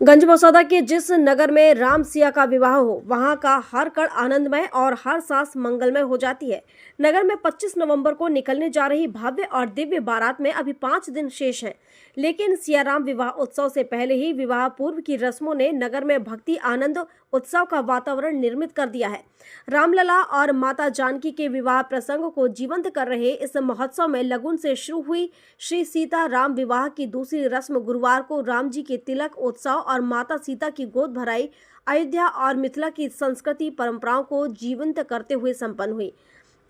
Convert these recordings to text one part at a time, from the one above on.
गंजबसौदा के जिस नगर में राम सिया का विवाह हो, वहां का हर कण आनंदमय और हर सांस मंगलमय हो जाती है। नगर में 25 नवंबर को निकलने जा रही भव्य और दिव्य बारात में अभी 5 दिन शेष हैं, लेकिन सियाराम विवाह उत्सव से पहले ही विवाह पूर्व की रस्मों ने नगर में भक्ति आनंद उत्सव का वातावरण निर्मित कर दिया है। रामलला और माता जानकी के विवाह प्रसंग को जीवंत कर रहे इस महोत्सव में लगन से शुरू हुई श्री सीता राम विवाह की दूसरी रस्म गुरुवार को राम जी के तिलक उत्सव और माता सीता की गोद भराई अयोध्या और मिथिला की संस्कृति परंपराओं को जीवंत करते हुए संपन्न हुई।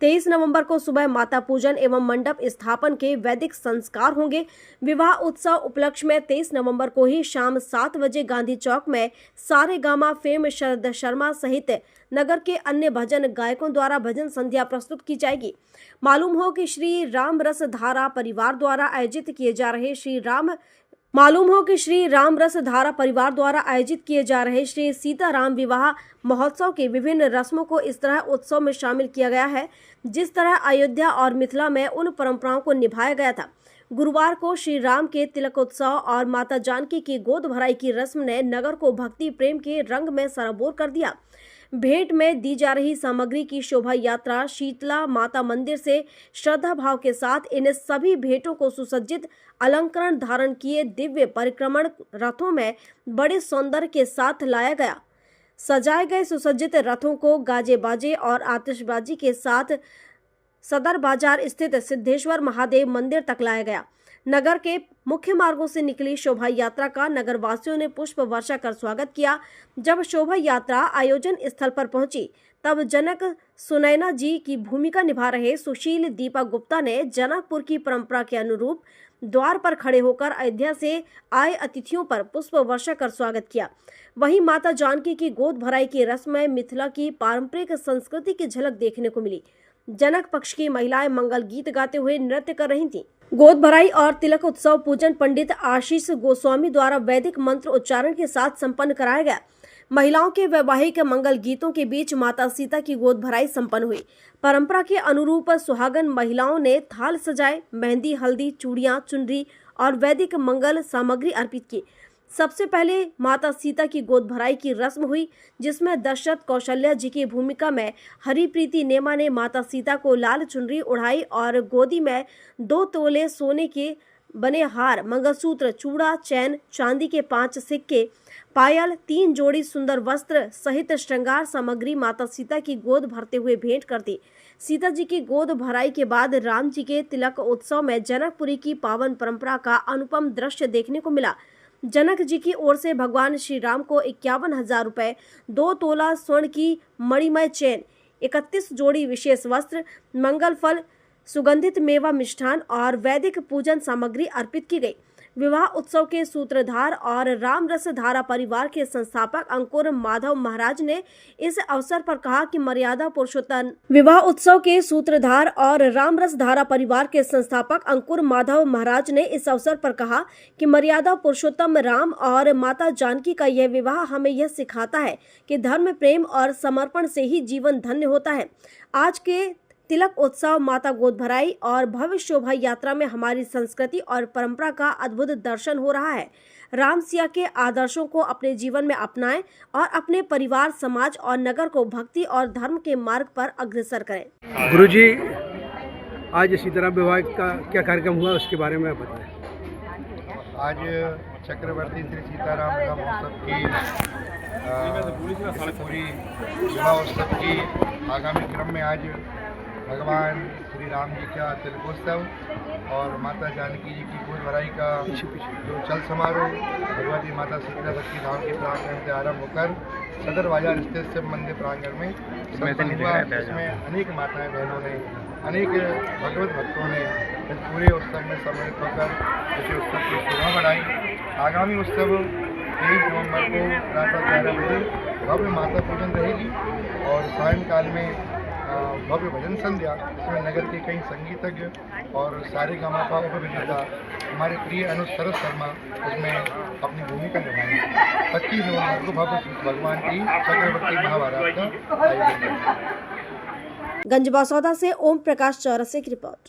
23 नवंबर को सुबह माता पूजन एवं मंडप स्थापन के वैदिक संस्कार होंगे। विवाह उत्सव उपलक्ष्य में 23 नवंबर को ही शाम 7 बजे गांधी चौक में सारेगामा फेम शरद शर्मा सहित नगर के अन्य भजन गायकों द्वारा भजन संध्या प्रस्तुत की जाएगी। मालूम हो कि श्री राम रस धारा परिवार द्वारा आयोजित किए जा रहे श्री सीताराम विवाह महोत्सव के विभिन्न रस्मों को इस तरह उत्सव में शामिल किया गया है जिस तरह अयोध्या और मिथिला में उन परंपराओं को निभाया गया था। गुरुवार को श्री राम के तिलकोत्सव और माता जानकी की गोद भराई की रस्म ने नगर को भक्ति प्रेम के रंग में सराबोर कर दिया। भेंट में दी जा रही सामग्री की शोभा यात्रा शीतला माता मंदिर से श्रद्धा भाव के साथ इन सभी भेंटों को सुसज्जित अलंकरण धारण किए दिव्य परिक्रमण रथों में बड़े सौंदर्य के साथ लाया गया। सजाए गए सुसज्जित रथों को गाजे बाजे और आतिशबाजी के साथ सदर बाजार स्थित सिद्धेश्वर महादेव मंदिर तक लाया गया। नगर के मुख्य मार्गों से निकली शोभा यात्रा का नगर वासियों ने पुष्प वर्षा कर स्वागत किया। जब शोभा यात्रा आयोजन स्थल पर पहुंची तब जनक सुनैना जी की भूमिका निभा रहे सुशील दीपा गुप्ता ने जनकपुर की परंपरा के अनुरूप द्वार पर खड़े होकर अयोध्या से आए अतिथियों पर पुष्प वर्षा कर स्वागत किया। वहीं माता जानकी की गोद भराई की रस्म में मिथिला की पारंपरिक संस्कृति की झलक देखने को मिली। जनक पक्ष की महिलाएं मंगल गीत गाते हुए नृत्य कर रही थीं। गोद भराई और तिलक उत्सव पूजन पंडित आशीष गोस्वामी द्वारा वैदिक मंत्र उच्चारण के साथ संपन्न कराया गया। महिलाओं के वैवाहिक मंगल गीतों के बीच माता सीता की गोद भराई संपन्न हुई। परंपरा के अनुरूप सुहागन महिलाओं ने थाल सजाए, मेहंदी, हल्दी, चूड़ियां, चुनरी और वैदिक मंगल सामग्री अर्पित की। सबसे पहले माता सीता की गोद भराई की रस्म हुई, जिसमें दशरथ कौशल्या जी की भूमिका में हरिप्रीति नेमा ने माता सीता को लाल चुनरी उड़ाई और गोदी में 2 तोले सोने के बने हार, मंगलसूत्र, चूड़ा, चैन, चांदी के 5 सिक्के, पायल, 3 जोड़ी सुंदर वस्त्र सहित श्रृंगार सामग्री माता सीता की गोद भरते हुए भेंट कर दी। सीता जी की गोद भराई के बाद राम जी के तिलक उत्सव में जनकपुरी की पावन परंपरा का अनुपम दृश्य देखने को मिला। जनक जी की ओर से भगवान श्री राम को 51,000 रुपए, 2 तोला स्वर्ण की मणिमय चैन, 31 जोड़ी विशेष वस्त्र, मंगल फल, सुगंधित मेवा, मिष्ठान और वैदिक पूजन सामग्री अर्पित की गई। विवाह उत्सव के सूत्रधार और राम रस धारा परिवार के संस्थापक अंकुर माधव महाराज ने इस अवसर पर कहा कि मर्यादा पुरुषोत्तम विवाह उत्सव के सूत्रधार और राम रस धारा परिवार के संस्थापक अंकुर माधव महाराज ने इस अवसर पर कहा कि मर्यादा पुरुषोत्तम राम और माता जानकी का यह विवाह हमें यह सिखाता है कि धर्म, प्रेम और समर्पण से ही जीवन धन्य होता है। आज के तिलक उत्सव, माता गोद भराई और भव्य शोभा यात्रा में हमारी संस्कृति और परंपरा का अद्भुत दर्शन हो रहा है। राम सिया के आदर्शों को अपने जीवन में अपनाएं और अपने परिवार, समाज और नगर को भक्ति और धर्म के मार्ग पर अग्रसर करें। गुरुजी, आज सीताराम विवाह का क्या कार्यक्रम हुआ, उसके बारे में बताएं। आज चक्रवर्ती श्री सीताराम विवाह महोत्सव की पूरी विवाह उत्सव की आगामी क्रम में आज भगवान श्री राम जी का तिलकोत्सव और माता जानकी जी की गोद भराई का जो चल समारोह भगवती माता शीतला भक्ति धाम के प्रांगण से आरंभ होकर सदर बाजार स्थित शिव मंदिर प्रांगण में संपन्न हुआ, जिसमें अनेक माताएं बहनों ने, अनेक भगवत भक्तों ने इस पूरे उत्सव में सम्मिलित होकर इस उत्सव की शोभा बढ़ाई। आगामी उत्सव 23 नवंबर को प्रातः 11 बजे भव्य माता पूजन रहेगी और सायंकाल में भव्य भजन संध्या, इसमें नगर के कई संगीतज्ञ और सारेगामा का उपविजेता हमारे प्रिय अनुज सरस शर्मा इसमें अपनी भूमिका निभाएंगे। 25 नवंबर को भव्य भगवान की चक्रवर्ती महाभारत का आयोजन। गंजबसौदा से ओम प्रकाश चौरसिया की रिपोर्ट।